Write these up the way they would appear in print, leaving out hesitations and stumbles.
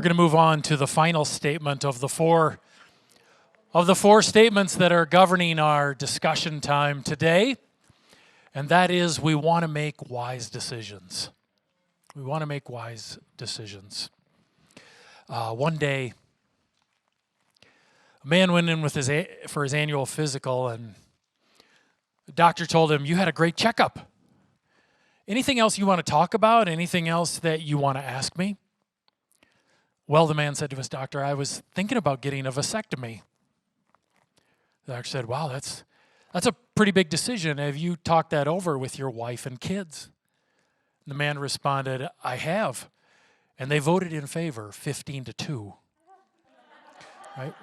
We're going to move on to the final statement of the four statements that are governing our discussion time today, and that is we want to make wise decisions. We want to make wise decisions. One day, a man went in for his annual physical, and the doctor told him, "You had a great checkup. Anything else you want to talk about? Anything else that you want to ask me?" Well, the man said to his doctor, "I was thinking about getting a vasectomy." The doctor said, "Wow, that's a pretty big decision. Have you talked that over with your wife and kids?" The man responded, "I have, and they voted in favor, 15-2. Right?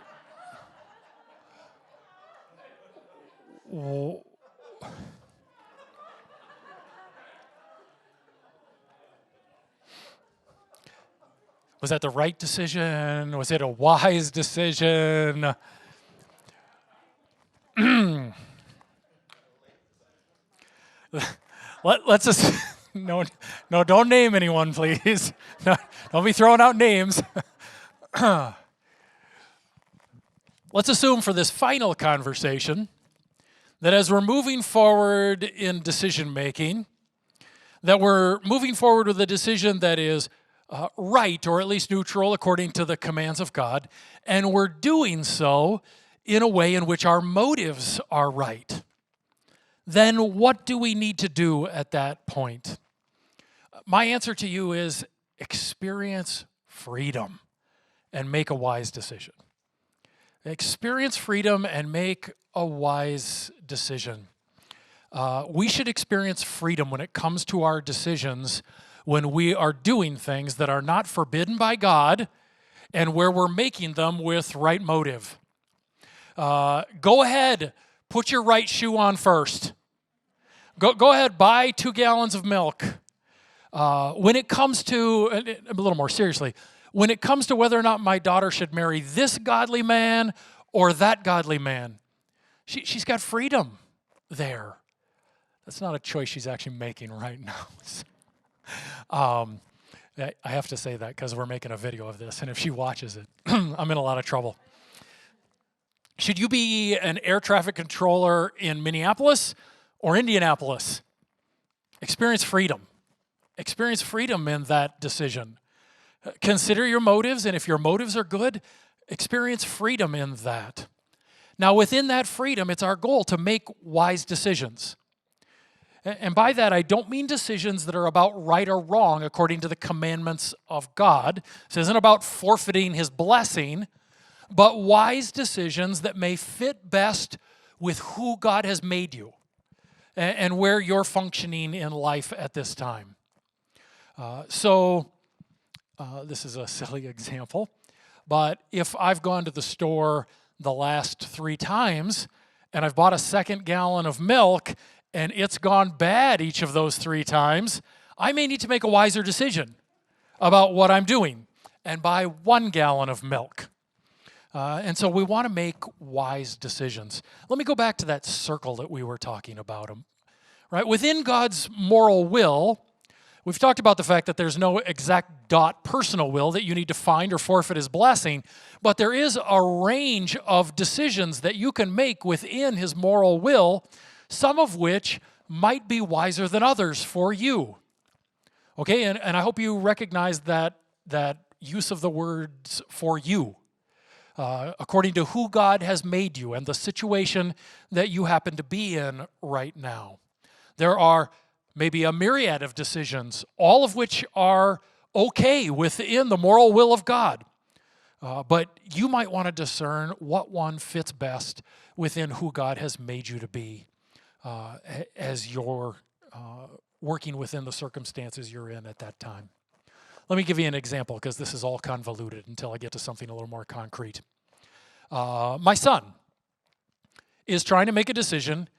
Was that the right decision? Was it a wise decision? Let's just, no, don't name anyone, please. No, don't be throwing out names. Let's assume for this final conversation that as we're moving forward in decision making, that we're moving forward with a decision that is right, or at least neutral according to the commands of God, and we're doing so in a way in which our motives are right. Then what do we need to do at that point? My answer to you is experience freedom and make a wise decision. Experience freedom and make a wise decision. We should experience freedom when it comes to our decisions when we are doing things that are not forbidden by God and where we're making them with right motive. Go ahead, put your right shoe on first. Go ahead, buy 2 gallons of milk. When it comes to, a little more seriously, when it comes to whether or not my daughter should marry this godly man or that godly man, she's got freedom there. That's not a choice she's actually making right now. I have to say that because we're making a video of this, and if she watches it, I'm in a lot of trouble. Should you be an air traffic controller in Minneapolis or Indianapolis? Experience freedom. Experience freedom in that decision. Consider your motives, and if your motives are good, experience freedom in that. Now, within that freedom, it's our goal to make wise decisions. And by that, I don't mean decisions that are about right or wrong according to the commandments of God. This isn't about forfeiting His blessing, but wise decisions that may fit best with who God has made you and where you're functioning in life at this time. This is a silly example, but if I've gone to the store the last 3 times and I've bought a 2nd gallon of milk and it's gone bad each of those 3 times, I may need to make a wiser decision about what I'm doing and buy 1 gallon of milk. And so we want to make wise decisions. Let me go back to that circle that we were talking about. Right? Within God's moral will, we've talked about the fact that there's no exact personal will that you need to find or forfeit His blessing, but there is a range of decisions that you can make within His moral will, some of which might be wiser than others for you. Okay, and I hope you recognize that use of the words "for you," according to who God has made you and the situation that you happen to be in right now. There are maybe a myriad of decisions, all of which are okay within the moral will of God. But you might want to discern what one fits best within who God has made you to be as you're working within the circumstances you're in at that time. Let me give you an example because this is all convoluted until I get to something a little more concrete. My son is trying to make a decision,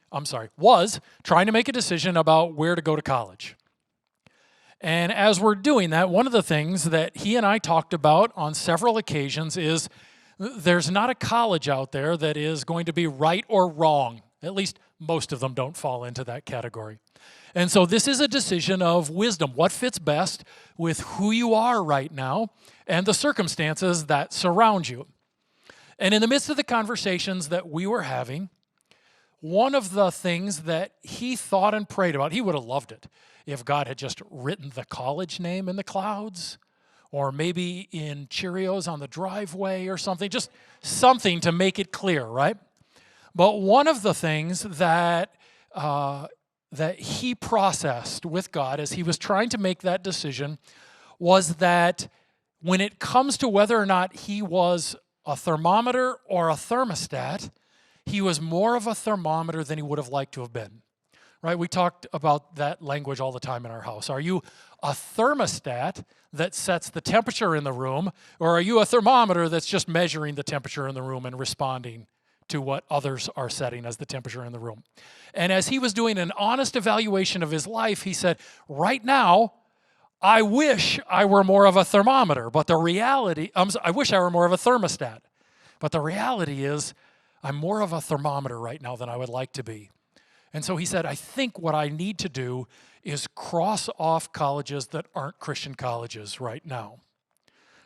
was trying to make a decision about where to go to college. And as we're doing that, one of the things that he and I talked about on several occasions is there's not a college out there that is going to be right or wrong. At least most of them don't fall into that category. And so this is a decision of wisdom. What fits best with who you are right now and the circumstances that surround you? And in the midst of the conversations that we were having, one of the things that he thought and prayed about, he would have loved it if God had just written the college name in the clouds, or maybe in Cheerios on the driveway or something, just something to make it clear, right? But one of the things that he processed with God as he was trying to make that decision was that when it comes to whether or not he was a thermometer or a thermostat, he was more of a thermometer than he would have liked to have been, right? We talked about that language all the time in our house. Are you a thermostat that sets the temperature in the room, or are you a thermometer that's just measuring the temperature in the room and responding to what others are setting as the temperature in the room? And as he was doing an honest evaluation of his life, he said, right now, I wish I were more of a thermometer, but the reality, I wish I were more of a thermostat, but the reality is I'm more of a thermometer right now than I would like to be. And so he said, I think what I need to do is cross off colleges that aren't Christian colleges right now.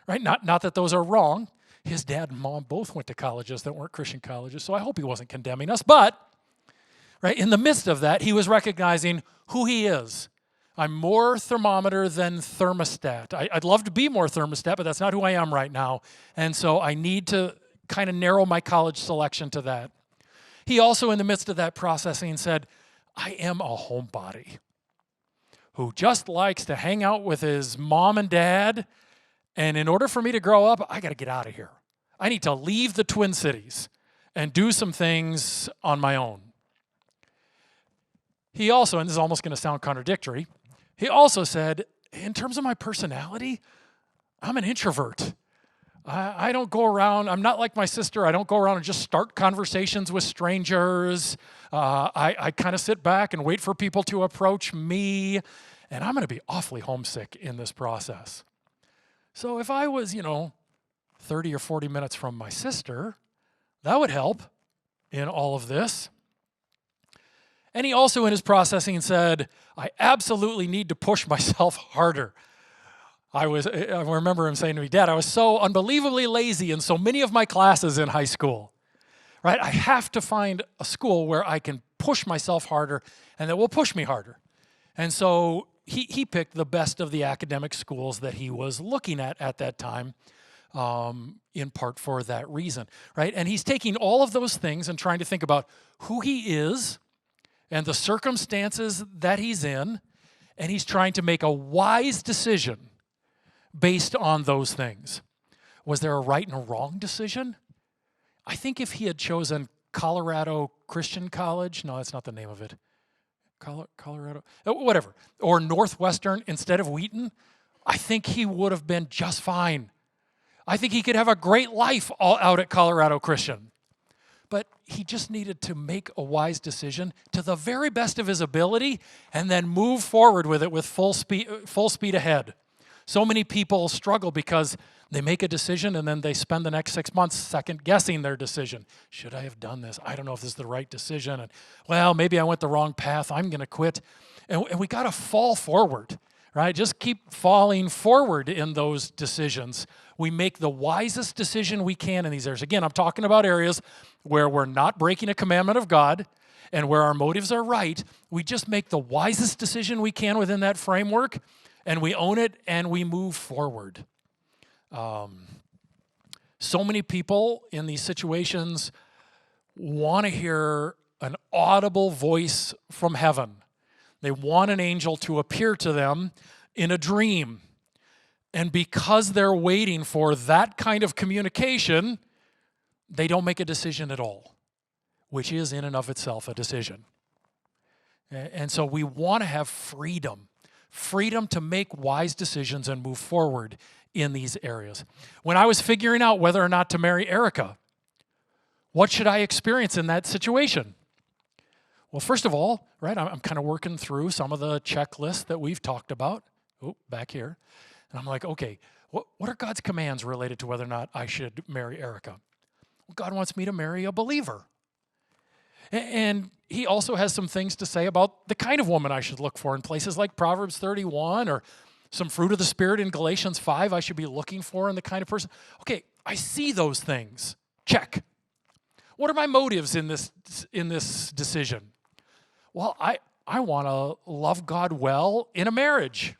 Right? Not that those are wrong. His dad and mom both went to colleges that weren't Christian colleges, so I hope he wasn't condemning us. But right in the midst of that, he was recognizing who he is. I'm more thermometer than thermostat. I'd love to be more thermostat, but that's not who I am right now. And so I need to kind of narrow my college selection to that. He also, in the midst of that processing, said, I am a homebody who just likes to hang out with his mom and dad, and in order for me to grow up, I got to get out of here. I need to leave the Twin Cities and do some things on my own. He also, and this is almost going to sound contradictory, he also said, in terms of my personality, I'm an introvert. I don't go around, I'm not like my sister, I don't go around and just start conversations with strangers. I kind of sit back and wait for people to approach me, and I'm going to be awfully homesick in this process. So if I was, 30 or 40 minutes from my sister, that would help in all of this. And he also, in his processing, said, I absolutely need to push myself harder. I remember him saying to me, Dad, I was so unbelievably lazy in so many of my classes in high school, right? I have to find a school where I can push myself harder and that will push me harder. And so he picked the best of the academic schools that he was looking at that time, in part for that reason, right? And he's taking all of those things and trying to think about who he is and the circumstances that he's in, and he's trying to make a wise decision based on those things. Was there a right and a wrong decision? I think if he had chosen Colorado Christian College, no, that's not the name of it, Colorado, whatever, or Northwestern instead of Wheaton, I think he would have been just fine. I think he could have a great life all out at Colorado Christian. But he just needed to make a wise decision to the very best of his ability and then move forward with it with full speed ahead. So many people struggle because they make a decision and then they spend the next 6 months second guessing their decision. Should I have done this? I don't know if this is the right decision. And well, maybe I went the wrong path. I'm going to quit. And we got to fall forward, right? Just keep falling forward in those decisions. We make the wisest decision we can in these areas. Again, I'm talking about areas where we're not breaking a commandment of God and where our motives are right. We just make the wisest decision we can within that framework, and we own it and we move forward. So many people in these situations want to hear an audible voice from heaven. They want an angel to appear to them in a dream. And because they're waiting for that kind of communication, they don't make a decision at all, which is in and of itself a decision. And so we want to have freedom to make wise decisions and move forward in these areas. When I was figuring out whether or not to marry Erica, what should I experience in that situation? Well, first of all, right, I'm kind of working through some of the checklists that we've talked about. Oh, back here. And I'm like, okay, what are God's commands related to whether or not I should marry Erica? Well, God wants me to marry a believer. And he also has some things to say about the kind of woman I should look for in places like Proverbs 31 or some fruit of the Spirit in Galatians 5 I should be looking for in the kind of person. Okay, I see those things. Check. What are my motives in this decision? Well, I want to love God well in a marriage.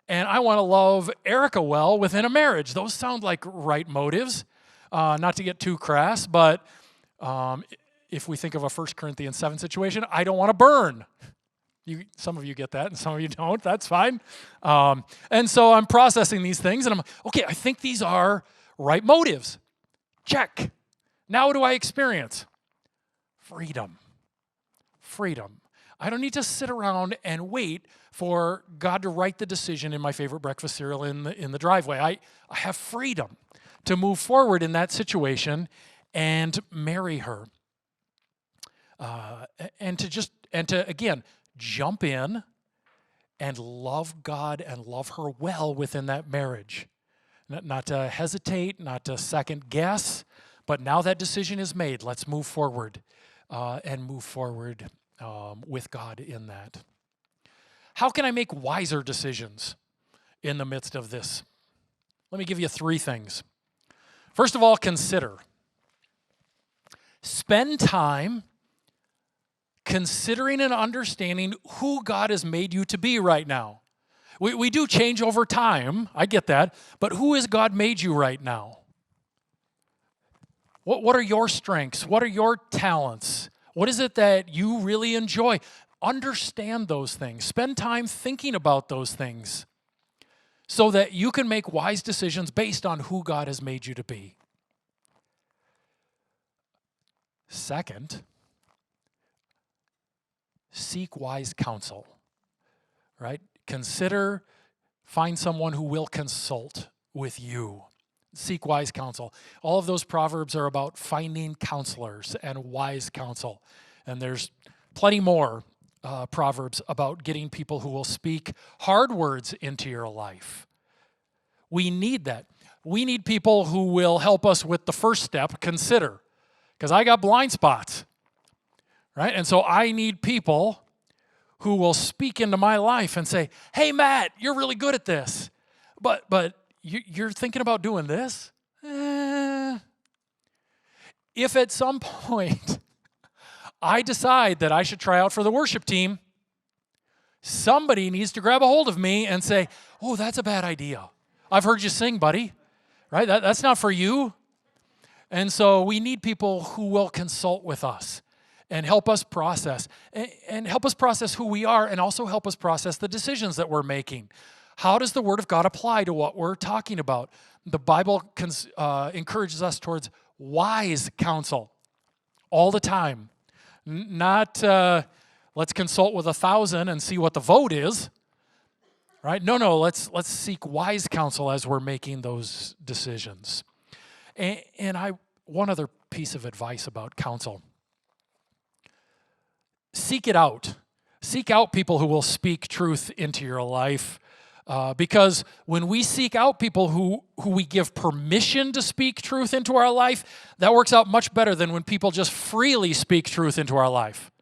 And I want to love Erica well within a marriage. Those sound like right motives. Not to get too crass, but if we think of a 1 Corinthians 7 situation, I don't want to burn. Some of you get that, and some of you don't. That's fine. And so I'm processing these things, and I'm like, okay, I think these are right motives. Check. Now what do I experience? Freedom. Freedom. I don't need to sit around and wait for God to write the decision in my favorite breakfast cereal in the driveway. I have freedom to move forward in that situation and marry her. And to again, jump in and love God and love her well within that marriage. Not to hesitate, not to second guess, but now that decision is made, let's move forward and move forward with God in that. How can I make wiser decisions in the midst of this? Let me give you 3 things. First of all, consider. Spend time considering and understanding who God has made you to be right now. We do change over time, I get that, but who has God made you right now? What are your strengths? What are your talents? What is it that you really enjoy? Understand those things. Spend time thinking about those things so that you can make wise decisions based on who God has made you to be. Second, seek wise counsel, right? Find someone who will consult with you. Seek wise counsel. All of those proverbs are about finding counselors and wise counsel. And there's plenty more proverbs about getting people who will speak hard words into your life. We need that. We need people who will help us with the first step, consider. Because I got blind spots, right? And so I need people who will speak into my life and say, hey, Matt, you're really good at this. But you're thinking about doing this? If at some point I decide that I should try out for the worship team, somebody needs to grab a hold of me and say, oh, that's a bad idea. I've heard you sing, buddy, right? That's not for you. And so we need people who will consult with us and help us process, and help us process who we are, and also help us process the decisions that we're making. How does the Word of God apply to what we're talking about? The Bible encourages us towards wise counsel all the time. Not let's consult with 1,000 and see what the vote is, right? No, let's seek wise counsel as we're making those decisions. And one other piece of advice about counsel. Seek it out. Seek out people who will speak truth into your life. Because when we seek out people who we give permission to speak truth into our life, that works out much better than when people just freely speak truth into our life,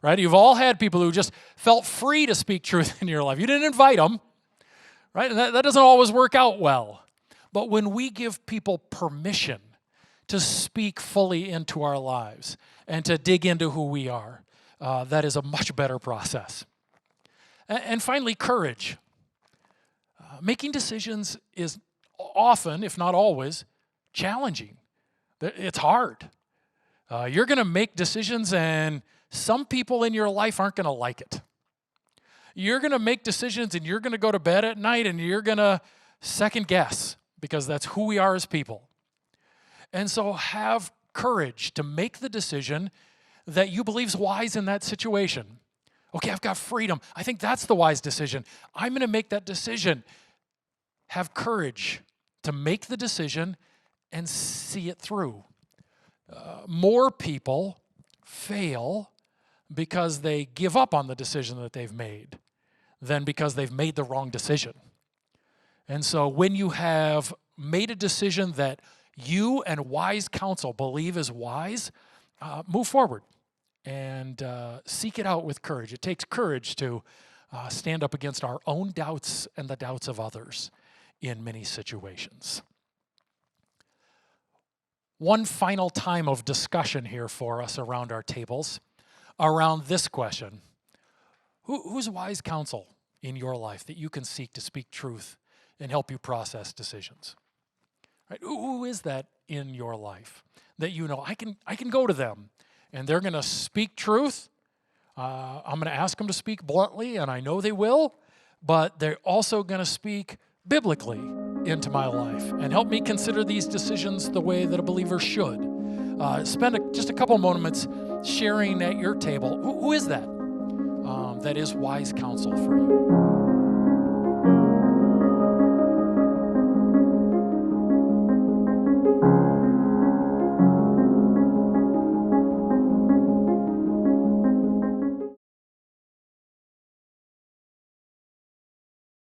right? You've all had people who just felt free to speak truth into your life. You didn't invite them, right? And that doesn't always work out well. But when we give people permission to speak fully into our lives and to dig into who we are, that is a much better process. And finally, courage. Making decisions is often, if not always, challenging. It's hard. You're going to make decisions, and some people in your life aren't going to like it. You're going to make decisions, and you're going to go to bed at night, and you're going to second guess, because that's who we are as people. And so have courage to make the decision that you believe is wise in that situation. Okay, I've got freedom. I think that's the wise decision. I'm going to make that decision. Have courage to make the decision and see it through. More people fail because they give up on the decision that they've made than because they've made the wrong decision. And so when you have made a decision that you and wise counsel believe is wise, move forward and seek it out with courage. It takes courage to stand up against our own doubts and the doubts of others in many situations. One final time of discussion here for us around our tables, around this question. Who's wise counsel in your life that you can seek to speak truth and help you process decisions? Right? Who is that in your life that you know I can go to them and they're going to speak truth? I'm going to ask them to speak bluntly, and I know they will, but they're also going to speak biblically into my life and help me consider these decisions the way that a believer should. Spend just a couple moments sharing at your table. Who is that that is wise counsel for you?